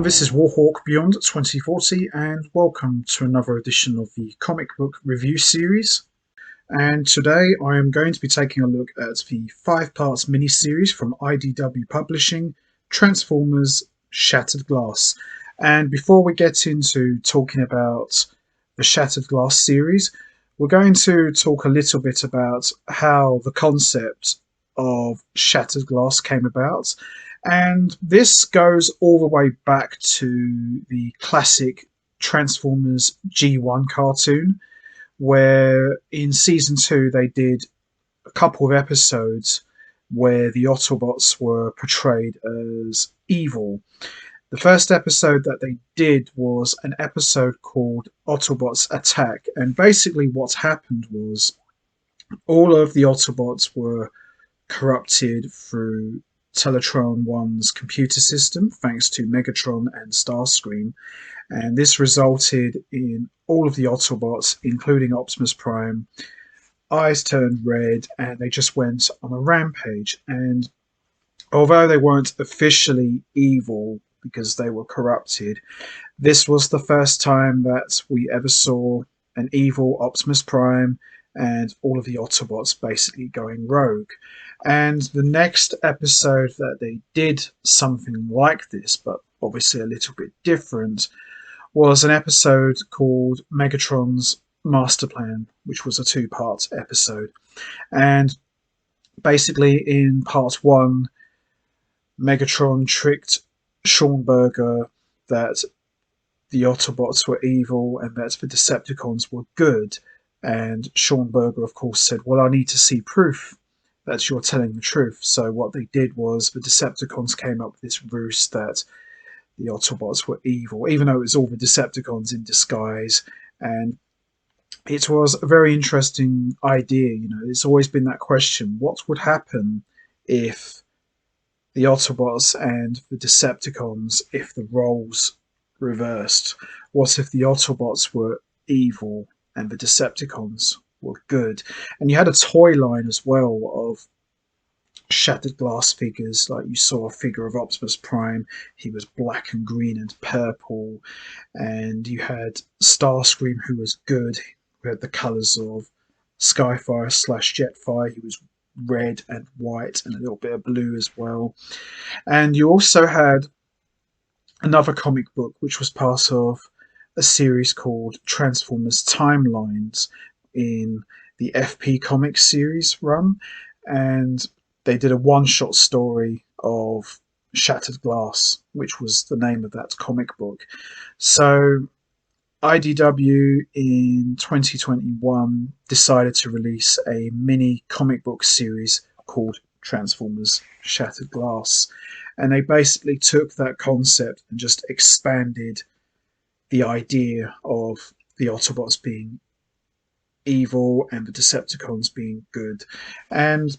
This is Warhawk Beyond 2040, and welcome to another edition of the comic book review series. And today I am going to be taking a look at the 5-part mini-series from IDW Publishing, Transformers Shattered Glass. And before we get into talking about the Shattered Glass series, we're going to talk a little bit about how the concept of Shattered Glass came about. And this goes all the way back to the classic Transformers G1 cartoon, where in season 2 they did a couple of episodes where the Autobots were portrayed as evil. The first episode that they did was an episode called Autobots Attack, and basically what happened was all of the Autobots were corrupted through Teletron 1's computer system, thanks to Megatron and Starscream, and this resulted in all of the Autobots, including Optimus Prime, eyes turned red, and they just went on a rampage. And although they weren't officially evil because they were corrupted, this was the first time that we ever saw an evil Optimus Prime and all of the Autobots basically going rogue. And the next episode that they did something like this, but obviously a little bit different, was an episode called Megatron's Master Plan, which was a 2-part episode. And basically in part 1, Megatron tricked Schornberger that the Autobots were evil and that the Decepticons were good. And Schornberger, of course, said, well, I need to see proof that you're telling the truth. So what they did was the Decepticons came up with this ruse that the Autobots were evil, even though it was all the Decepticons in disguise. And it was a very interesting idea. You know, it's always been that question, what would happen if the Autobots and the Decepticons, if the roles reversed? What if the Autobots were evil and the Decepticons were good? And you had a toy line as well of Shattered Glass figures. Like you saw a figure of Optimus Prime, he was black and green and purple, and you had Starscream, who was good, who had the colours of Skyfire / Jetfire. He was red and white and a little bit of blue as well. And you also had another comic book which was part of a series called Transformers Timelines in the FP Comics series run, and they did a one-shot story of Shattered Glass, which was the name of that comic book. So IDW in 2021 decided to release a mini comic book series called Transformers Shattered Glass, and they basically took that concept and just expanded the idea of the Autobots being evil and the Decepticons being good. And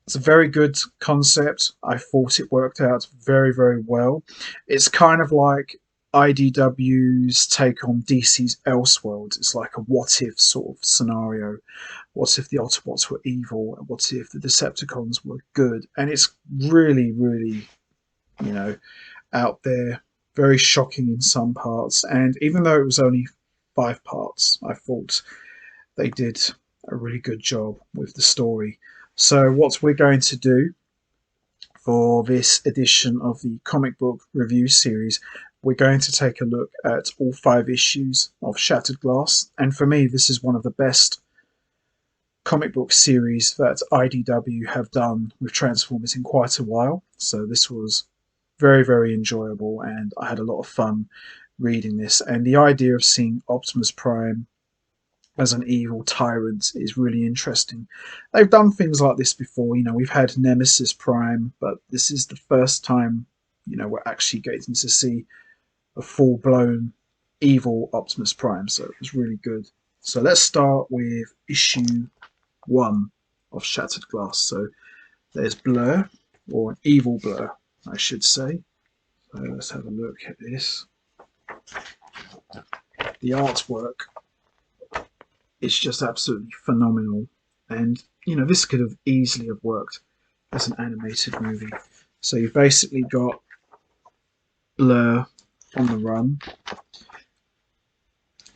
it's a very good concept. I thought it worked out very, very well. It's kind of like IDW's take on DC's Elseworlds. It's like a what-if sort of scenario. What if the Autobots were evil? And what if the Decepticons were good? And it's really, really, you know, out there. Very shocking in some parts. And even though it was only 5 parts, I thought they did a really good job with the story. So what we're going to do for this edition of the comic book review series, we're going to take a look at all 5 issues of Shattered Glass. And for me, this is one of the best comic book series that IDW have done with Transformers in quite a while. So this was very, very enjoyable, and I had a lot of fun reading this. And the idea of seeing Optimus Prime as an evil tyrant is really interesting. They've done things like this before. You know, we've had Nemesis Prime, but this is the first time, you know, we're actually getting to see a full-blown evil Optimus Prime. So it was really good. So let's start with issue 1 of Shattered Glass. So there's Blur, or an evil Blur, I should say. So let's have a look at this. The artwork is just absolutely phenomenal, and you know, this could have easily have worked as an animated movie. So you've basically got Blur on the run.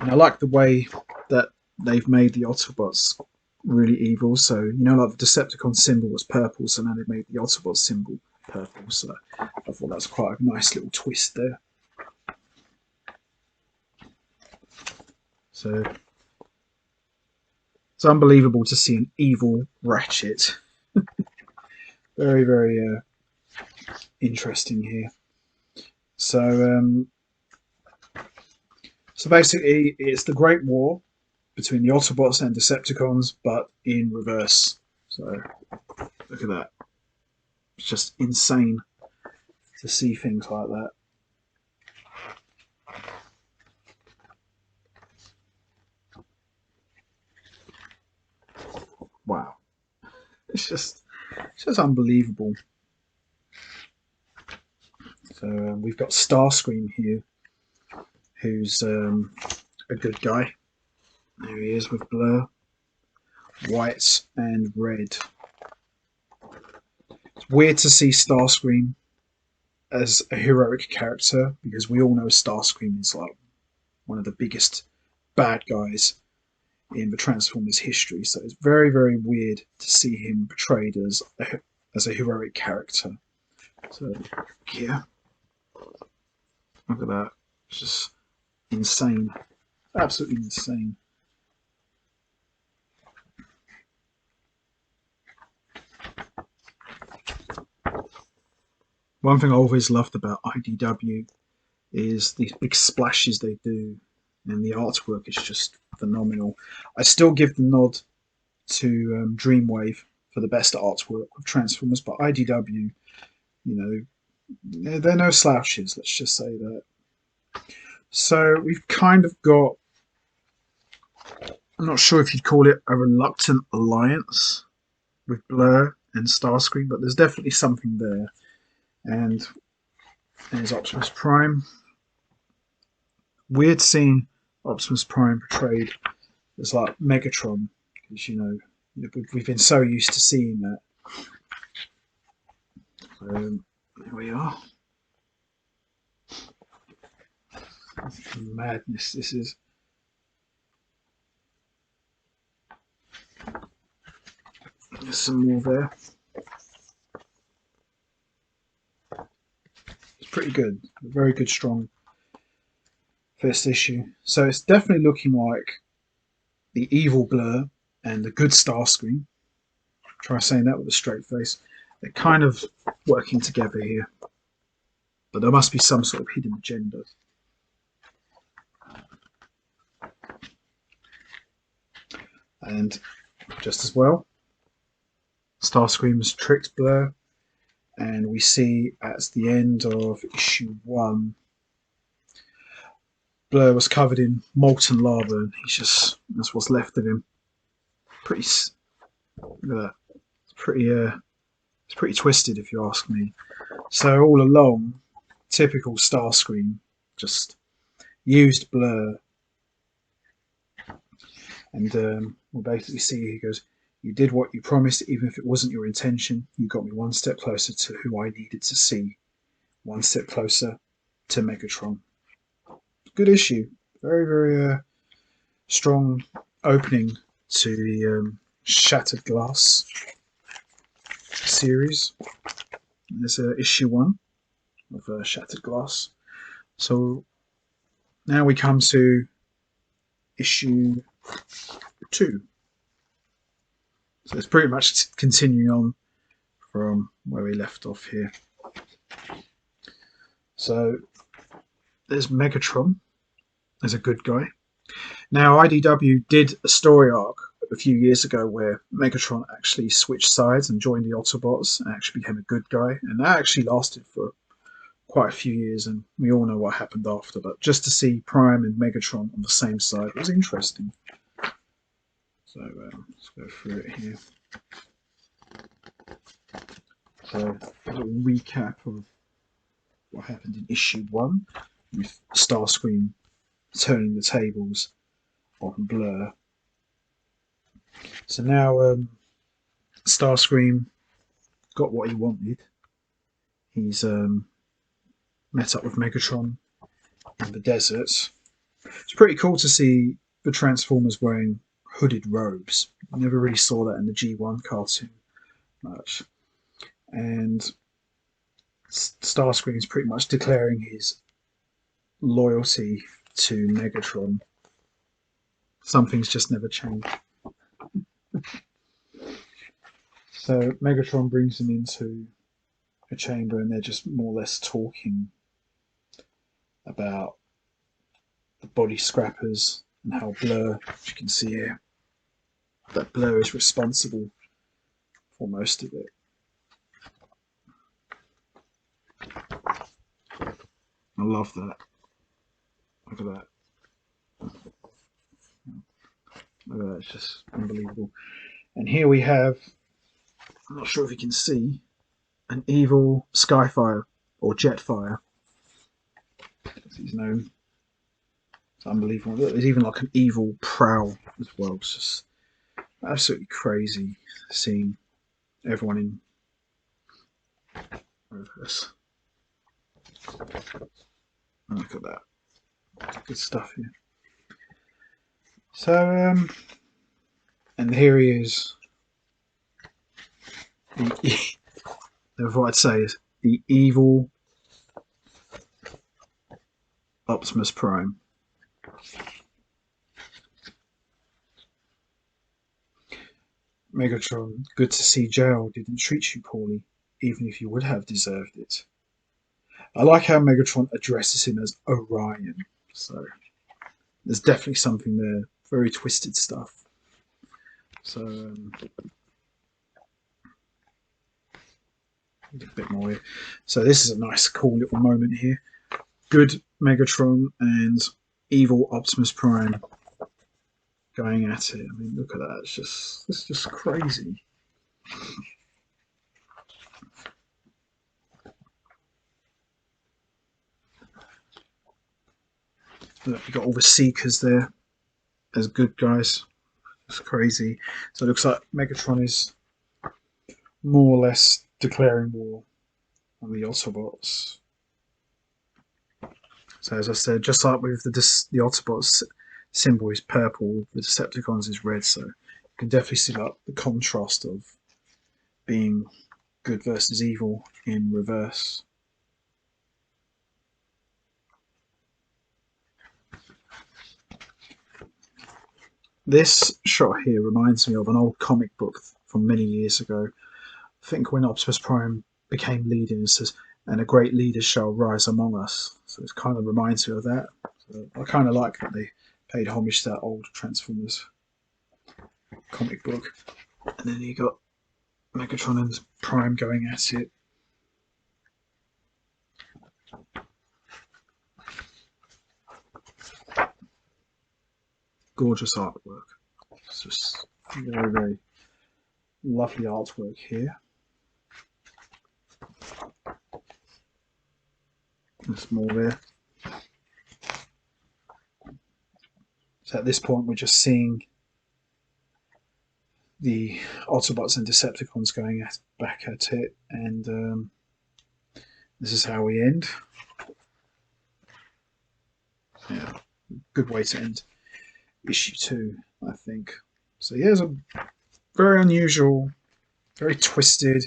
And I like the way that they've made the Autobots really evil. So, you know, like the Decepticon symbol was purple, so now they've made the Autobot symbol purple. So I thought that's quite a nice little twist there. So it's unbelievable to see an evil Ratchet. Very, very interesting here. So, so basically, it's the Great War between the Autobots and Decepticons, but in reverse. So look at that. It's just insane to see things like that. Wow. It's just unbelievable. So we've got Starscream here, who's a good guy. There he is with Blur, white and red. It's weird to see Starscream as a heroic character because we all know Starscream is like one of the biggest bad guys in the Transformers history. So it's very, very weird to see him portrayed as a heroic character. So yeah, look at that. It's just insane. Absolutely insane. One thing I always loved about IDW is these big splashes they do, and the artwork is just phenomenal. I still give the nod to Dreamwave for the best artwork with Transformers, but IDW, you know, they're no slouches, let's just say that. So we've kind of got, I'm not sure if you'd call it a reluctant alliance with Blur and Starscream, but there's definitely something there. And there's Optimus Prime. Weird seeing Optimus Prime portrayed as like Megatron, because you know we've been so used to seeing that. There we are. Madness this is. There's some more there. It's pretty good. A very good, strong first issue. So it's definitely looking like the evil Blur and the good Starscream. Try saying that with a straight face. They're kind of working together here. But there must be some sort of hidden agenda. And just as well, Starscream has tricked Blur, and we see at the end of issue 1, Blur was covered in molten lava, and that's what's left of him. Pretty, look at that. It's pretty twisted if you ask me. So all along, typical Starscream just used Blur, and we'll basically see he goes, "You did what you promised, even if it wasn't your intention. You got me one step closer to who I needed to see. One step closer to Megatron." Good issue. Very, very strong opening to the Shattered Glass series. There's issue 1 of Shattered Glass. So now we come to issue 2. So it's pretty much continuing on from where we left off here. So there's Megatron as a good guy. Now IDW did a story arc a few years ago where Megatron actually switched sides and joined the Autobots and actually became a good guy, and that actually lasted for quite a few years, and we all know what happened after. But just to see Prime and Megatron on the same side was interesting. So let's go through it here. So a little recap of what happened in issue 1 with Starscream turning the tables on Blur. So now Starscream got what he wanted. He's met up with Megatron in the desert. It's pretty cool to see the Transformers wearing hooded robes. I never really saw that in the G1 cartoon much. And Starscream's pretty much declaring his loyalty to Megatron. Some things just never change. So Megatron brings him into a chamber and they're just more or less talking about the body scrappers and how Blur, as you can see here, that Blur is responsible for most of it. I love that. Look at that. Look at that, it's just unbelievable. And here we have, I'm not sure if you can see, an evil Skyfire or Jetfire, as he's known. It's unbelievable. There's even like an evil Prowl as well. It's just absolutely crazy seeing everyone in reverse. Look at that. Good stuff here. So, and here he is. What I'd say is the evil Optimus Prime. Megatron, good to see jail didn't treat you poorly, even if you would have deserved it. I like how Megatron addresses him as Orion, so there's definitely something there. Very twisted stuff. So, a bit more here. So this is a nice, cool little moment here. Good Megatron and evil Optimus Prime going at it. I mean, look at that. It's just crazy. Look, you've got all the Seekers there as good guys. It's crazy. So it looks like Megatron is more or less declaring war on the Autobots. So as I said, just like with the Autobots symbol is purple, the Decepticons is red. So you can definitely see like the contrast of being good versus evil in reverse. This shot here reminds me of an old comic book from many years ago. I think when Optimus Prime became leader, it says, "And a great leader shall rise among us." So it kind of reminds me of that. So I kind of like that they paid homage to that old Transformers comic book. And then you got Megatron and Prime going at it. Gorgeous artwork. It's just very, very lovely artwork here. There's more there. So at this point we're just seeing the Autobots and Decepticons going back at it, and this is how we end. Yeah, good way to end issue 2, I think. So yeah, it's a very unusual, very twisted,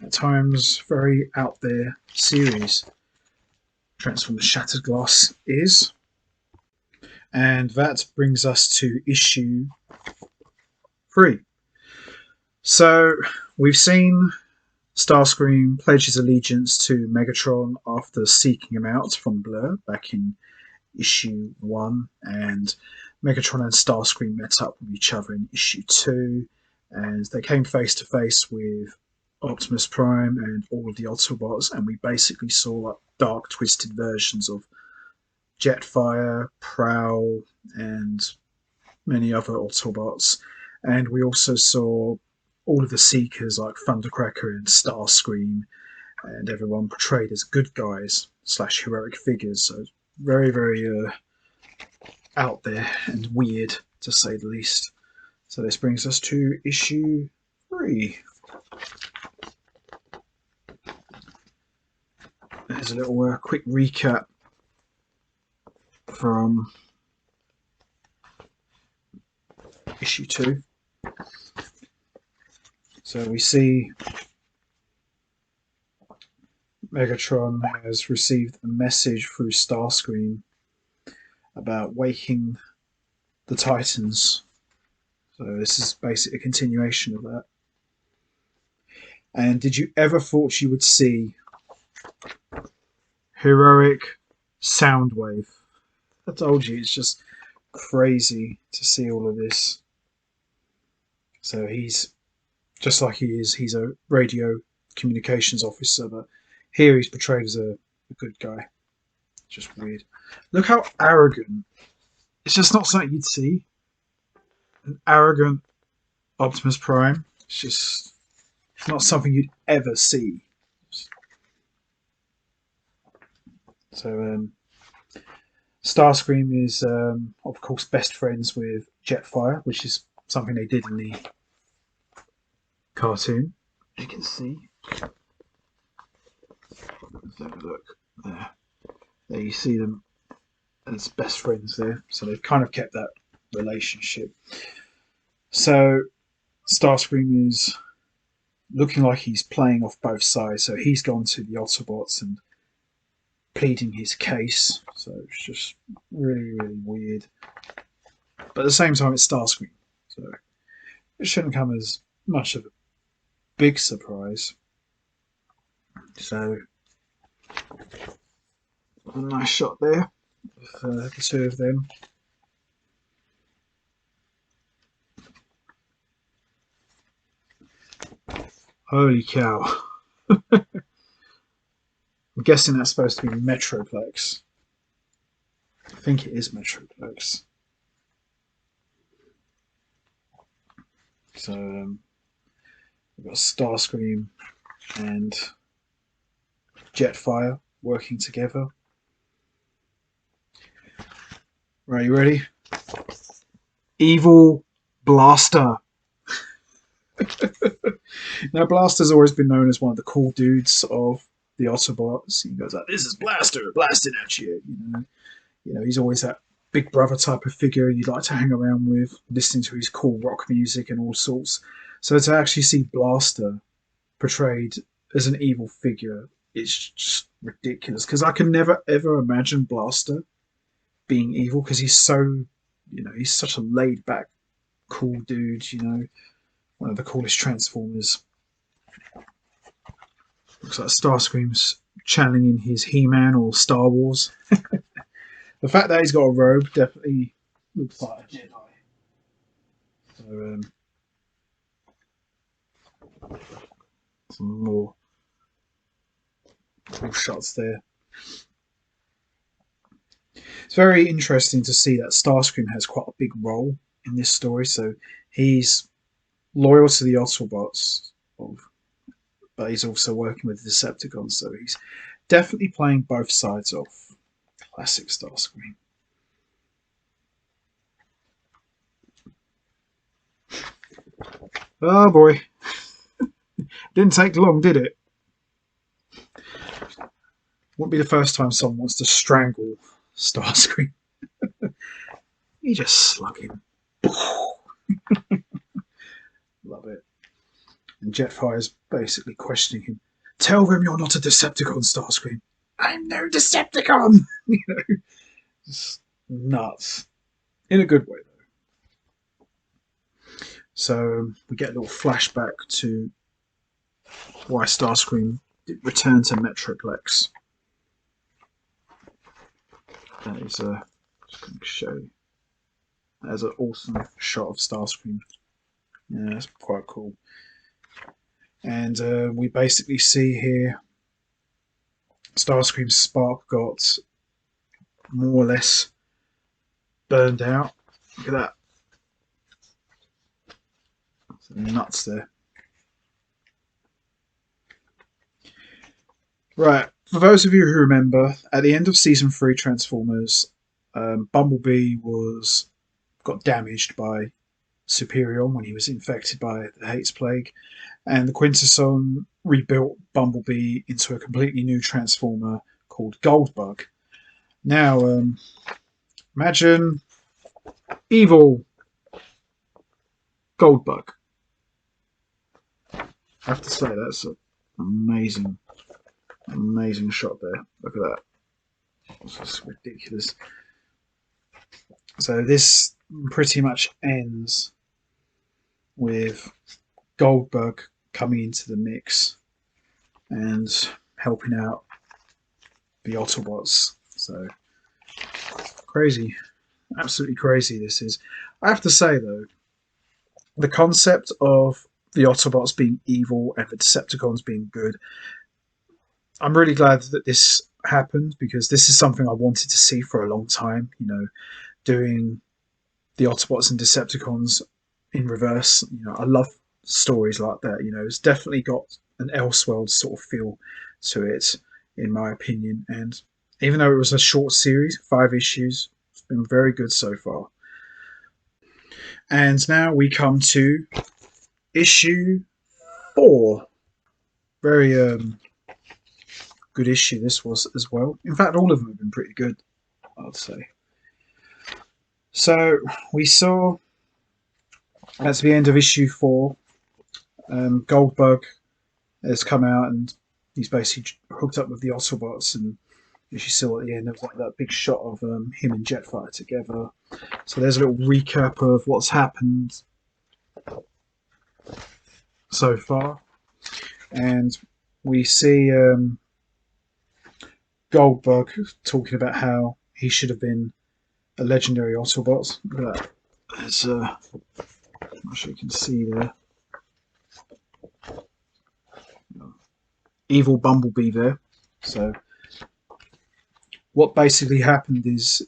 at times very out there series. Transformers Shattered Glass is. And that brings us to issue 3. So we've seen Starscream pledge his allegiance to Megatron after seeking him out from Blur back in issue 1, and Megatron and Starscream met up with each other in issue 2, and they came face to face with Optimus Prime and all of the Autobots, and we basically saw like dark, twisted versions of Jetfire, Prowl, and many other Autobots. And we also saw all of the Seekers like Thundercracker and Starscream, and everyone portrayed as good guys / heroic figures. So very, very out there and weird, to say the least. So this brings us to issue 3. Here's a little quick recap from issue 2. So we see Megatron has received a message through Starscream about waking the Titans. So this is basically a continuation of that. And did you ever thought you would see heroic Soundwave? I told you, it's just crazy to see all of this. So he's just like he's a radio communications officer, but here he's portrayed as a good guy. Just weird. Look how arrogant. It's just not something you'd see. An arrogant Optimus Prime. It's not something you'd ever see. So Starscream is, of course, best friends with Jetfire, which is something they did in the cartoon. You can see. Let's have a look. There you see them as best friends there. So they've kind of kept that relationship. So Starscream is looking like he's playing off both sides. So he's gone to the Autobots and pleading his case. So it's just really, really weird. But at the same time, it's Starscream. So it shouldn't come as much of a big surprise. So a nice shot there of the two of them. Holy cow. I'm guessing that's supposed to be Metroplex. I think it is Metroplex. So we've got Starscream and Jetfire working together. Right, you ready? Evil Blaster. Now, Blaster's always been known as one of the cool dudes of the Autobots. He goes like, "This is Blaster, blasting at you." You know, he's always that big brother type of figure you'd like to hang around with, listening to his cool rock music and all sorts. So to actually see Blaster portrayed as an evil figure, it's just ridiculous. Because I can never ever imagine Blaster being evil, because he's so, he's such a laid back, cool dude. One of the coolest Transformers. Looks like Starscream's channeling his He-Man or Star Wars. The fact that he's got a robe definitely looks like a Jedi. So, some more cool shots there. It's very interesting to see that Starscream has quite a big role in this story. So he's loyal to the Autobots, but he's also working with the Decepticons. So he's definitely playing both sides of classic Starscream. Oh boy. Didn't take long, did it? Wouldn't be the first time someone wants to strangle Starscream. You just slug him. Love it. And Jetfire's basically questioning him. "Tell them you're not a Decepticon, Starscream." "I'm no Decepticon!" Just nuts. In a good way, though. So we get a little flashback to why Starscream returned to Metroplex. That is just going to show you. There's an awesome shot of Starscream. Yeah, that's quite cool. And we basically see here Starscream's spark got more or less burned out. Look at that. Some nuts there. Right, for those of you who remember, at the end of Season 3 Transformers, Bumblebee got damaged by Superion when he was infected by the Hates Plague, and the Quintesson rebuilt Bumblebee into a completely new Transformer called Goldbug. Now, imagine evil Goldbug. I have to say, that's an amazing shot there. Look at that. It's just ridiculous. So this pretty much ends with Goldbug coming into the mix and helping out the Autobots. So crazy, absolutely crazy this is. I have to say though, the concept of the Autobots being evil and the Decepticons being good, I'm really glad that this happened, because this is something I wanted to see for a long time, you know, doing the Autobots and Decepticons in reverse. You know, I love stories like that. You know, it's definitely got an Elseworld sort of feel to it, in my opinion. And even though it was a short series, 5 issues, it's been very good so far. And now we come to issue 4. Very good issue this was as well. In fact, all of them have been pretty good, I'd say. So we saw at the end of issue 4, Goldbug has come out and he's basically hooked up with the Autobots, and as you saw at the end, there was like that big shot of him and Jetfire together. So there's a little recap of what's happened so far, and we see Goldbug talking about how he should have been a legendary Autobot. Look at that. There's, I'm not sure you can see there. Evil Bumblebee there. So what basically happened is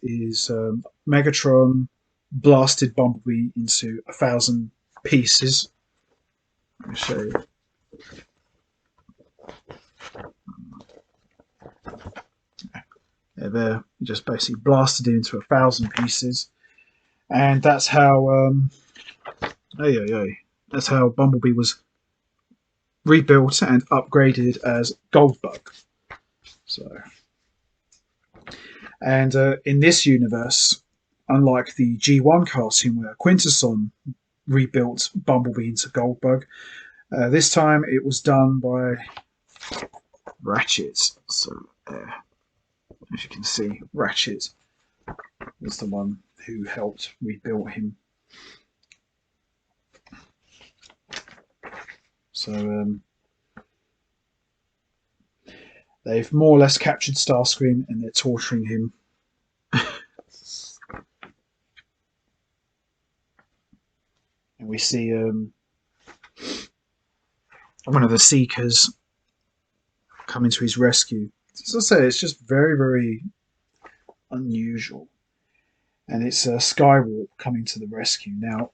Megatron blasted Bumblebee into 1,000 pieces. Let me show you. Yeah, there, he just basically blasted it into 1,000 pieces, and that's how that's how Bumblebee was rebuilt and upgraded as Goldbug. So, and in this universe, unlike the G1 cartoon where Quintesson rebuilt Bumblebee into Goldbug, this time it was done by Ratchet. So, as you can see, Ratchet was the one who helped rebuild him. So they've more or less captured Starscream and they're torturing him. And we see one of the Seekers coming to his rescue. As I say, it's just very unusual. And it's Skywarp coming to the rescue. Now,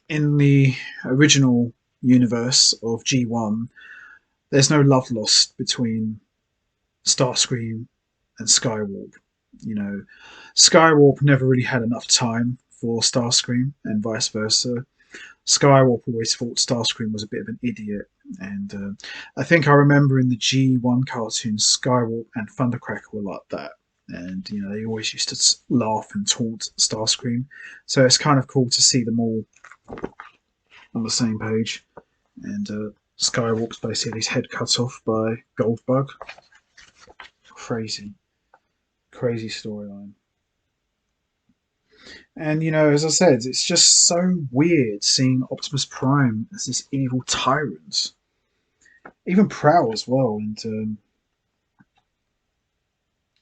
in the original universe of G1, there's no love lost between Starscream and Skywarp. You know, Skywarp never really had enough time for Starscream, and vice versa. Skywarp always thought Starscream was a bit of an idiot, and I think I remember in the G1 cartoon, Skywarp and Thundercracker were like that. And you know, they always used to laugh and taunt Starscream. So it's kind of cool to see them all on the same page. And Skywarp's basically had his head cut off by Goldbug. Crazy storyline. And you know, as I said, it's just so weird seeing Optimus Prime as this evil tyrant. Even Prowl as well, and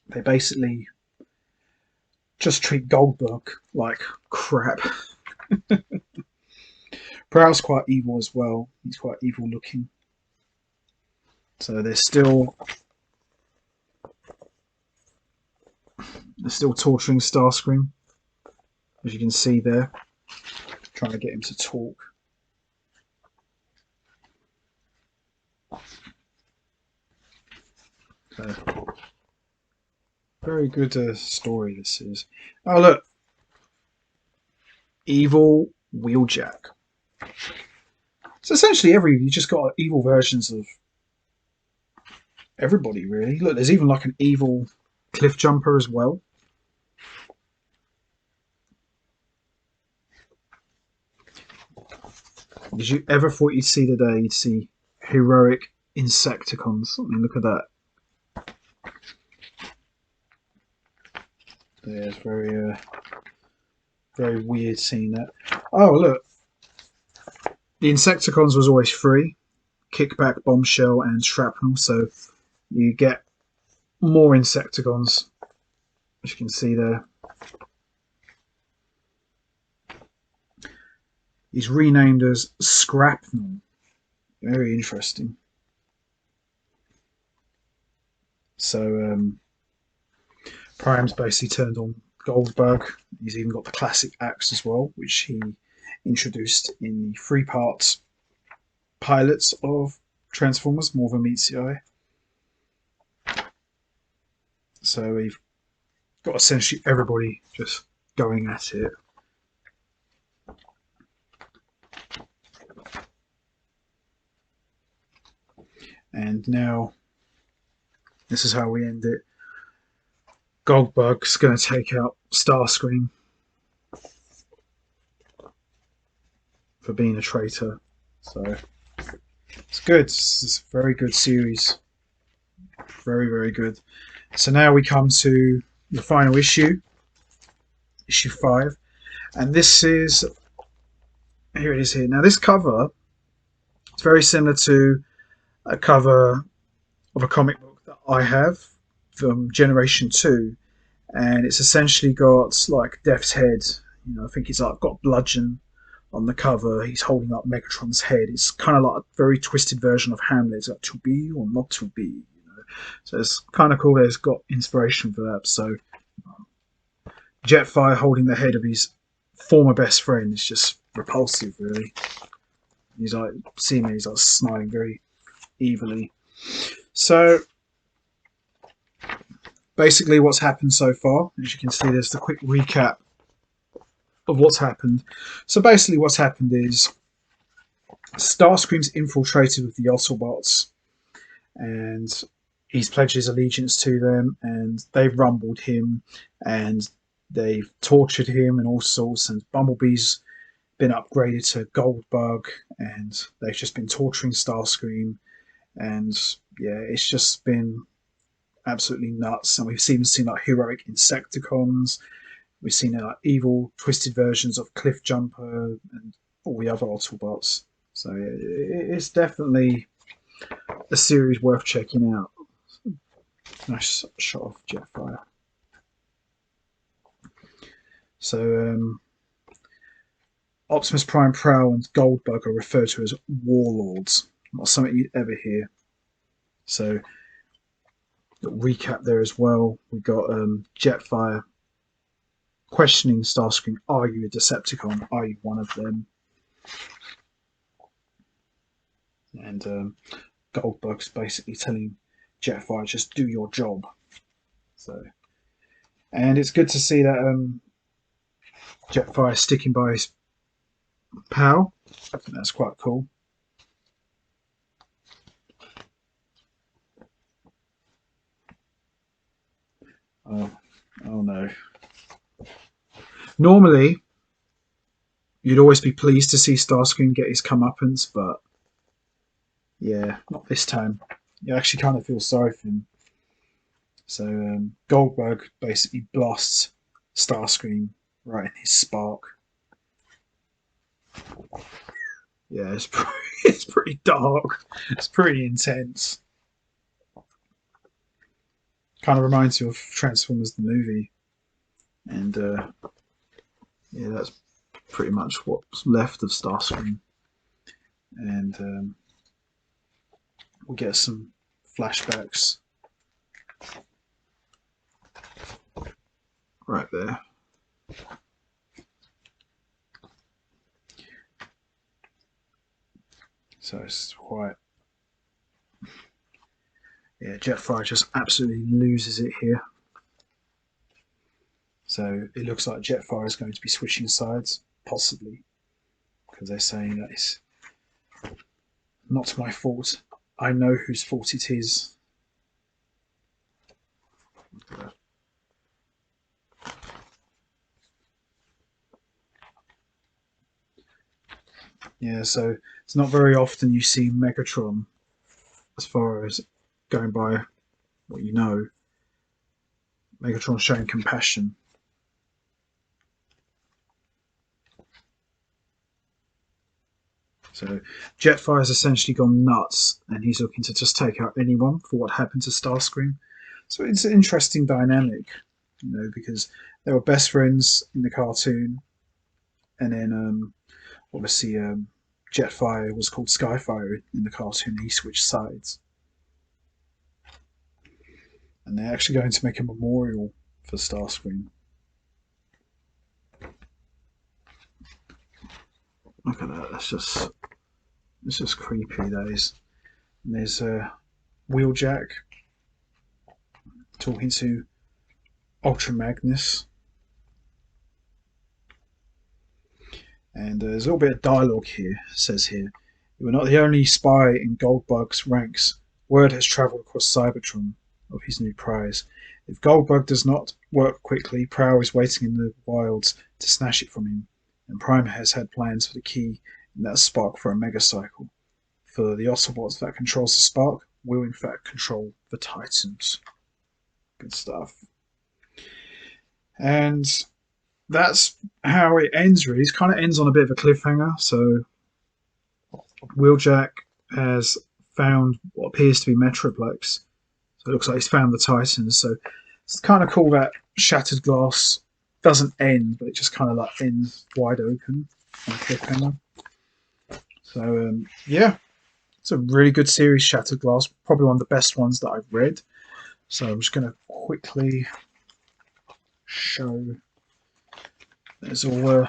they basically just treat Goldbug like crap. Prowl's quite evil as well. He's quite evil looking. So they're still torturing Starscream, as you can see there, trying to get him to talk. So, very good story this is. Oh look, evil Wheeljack. So essentially you just got evil versions of everybody really. Look, there's even like an evil cliff jumper as well. Did you ever thought you'd see the day you'd see heroic Insecticons? I mean, look at that. Yeah, it's very weird seeing that. Oh, look. The Insecticons was always free. Kickback, Bombshell, and Shrapnel. So you get more Insecticons, as you can see there. He's renamed as Scrapnel. Very interesting. So Prime's basically turned on Goldberg. He's even got the classic axe as well, which he introduced in the 3-part pilots of Transformers, More Than Meets the Eye. So we've got essentially everybody just going at it. And now this is how we end it. Goldberg's going to take out Starscream for being a traitor. So it's good. It's a very good series. Very good. So now we come to the final issue, issue 5. And this is, here it is here. Now this cover, it's very similar to a cover of a comic book that I have from Generation 2, and it's essentially got like Death's head. You know, I think he's like got Bludgeon on the cover. He's holding up Megatron's head. It's kind of like a very twisted version of Hamlet. It's like to be or not to be. You know? So it's kind of cool that it's got inspiration for that. So Jetfire holding the head of his former best friend is just repulsive, really. He's like, seeing me, he's like smiling very evilly. So basically what's happened so far, as you can see, there's the quick recap of what's happened. So basically what's happened is Starscream's infiltrated with the Autobots, and he's pledged his allegiance to them, and they've rumbled him, and they've tortured him and all sorts, and Bumblebee's been upgraded to Goldbug, and they've just been torturing Starscream, and yeah, it's just been absolutely nuts. And we've even seen like heroic Insecticons, we've seen like evil twisted versions of Cliff Jumper and all the other Autobots. So it's definitely a series worth checking out. Nice shot of Jetfire. So Optimus Prime, Prowl, and Goldbug are referred to as warlords. Not something you'd ever hear. So recap there as well. We got Jetfire questioning Starscream: "Are you a Decepticon? Are you one of them?" And Goldbug's basically telling Jetfire, "Just do your job." So, and it's good to see that Jetfire sticking by his pal. I think that's quite cool. Oh no. Normally, you'd always be pleased to see Starscream get his comeuppance, but yeah, not this time. You actually kind of feel sorry for him. So Goldberg basically blasts Starscream right in his spark. Yeah, it's pretty dark. It's pretty intense. Kind of reminds you of Transformers the movie. And yeah, that's pretty much what's left of Starscream. And we'll get some flashbacks right there. So it's quite... yeah, Jetfire just absolutely loses it here. So it looks like Jetfire is going to be switching sides, possibly, because they're saying that it's not my fault. I know whose fault it is. Yeah, so it's not very often you see Megatron, as far as going by what you know, Megatron showing compassion. So Jetfire's essentially gone nuts, and he's looking to just take out anyone for what happened to Starscream. So it's an interesting dynamic, because they were best friends in the cartoon, and then obviously Jetfire was called Skyfire in the cartoon. And he switched sides, and they're actually going to make a memorial for Starscream. Look at that. It's just creepy. That is. And there's Wheeljack talking to Ultra Magnus. And there's a little bit of dialogue here. It says here, "You are not the only spy in Goldbug's ranks. Word has travelled across Cybertron of his new prize. If Goldbug does not work quickly, Prowl is waiting in the wilds to snatch it from him. And Prime has had plans for the key in that spark for a megacycle. For the Autobots that controls the spark will in fact control the Titans." Good stuff. And that's how it ends, really. It kind of ends on a bit of a cliffhanger. So Wheeljack has found what appears to be Metroplex. So it looks like he's found the Titans. So it's kind of cool that Shattered Glass doesn't end, but it just kind of like ends wide open on a cliffhanger. So yeah, it's a really good series, Shattered Glass. Probably one of the best ones that I've read. So I'm just going to quickly show. There's all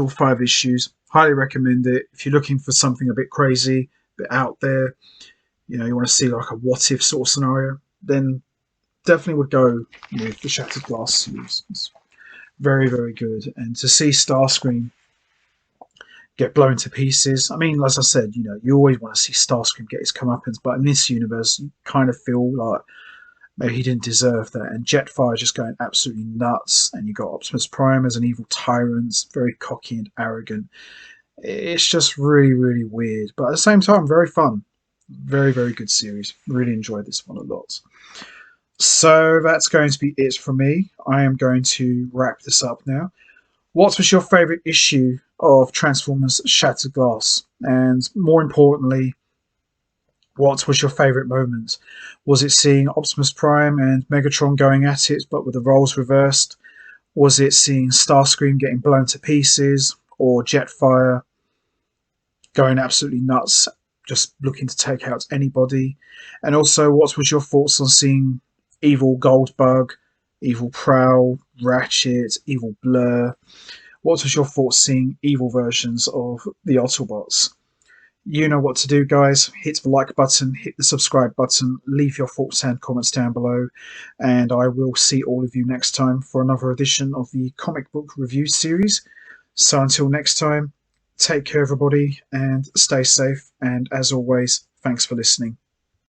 5 issues. Highly recommend it. If you're looking for something a bit crazy, a bit out there, you want to see like a what if sort of scenario, then definitely would go with the Shattered Glass series. It's very, very good. And to see Starscream get blown to pieces, I mean, as I said, you always want to see Starscream get his comeuppance, but in this universe, you kind of feel like maybe he didn't deserve that. And Jetfire just going absolutely nuts. And you got Optimus Prime as an evil tyrant, very cocky and arrogant. It's just really, really weird. But at the same time, very fun. Very, very good series. Really enjoyed this one a lot. So that's going to be it from me. I am going to wrap this up now. What was your favourite issue of Transformers Shattered Glass? And more importantly, what was your favourite moment? Was it seeing Optimus Prime and Megatron going at it, but with the roles reversed? Was it seeing Starscream getting blown to pieces? Or Jetfire going absolutely nuts, just looking to take out anybody? And also, what was your thoughts on seeing evil Goldbug, evil Prowl, Ratchet, evil Blur? What was your thoughts seeing evil versions of the Autobots? You know what to do, guys. Hit the like button, hit the subscribe button, leave your thoughts and comments down below, and I will see all of you next time for another edition of the comic book review series. So until next time, take care everybody and stay safe, and as always, thanks for listening.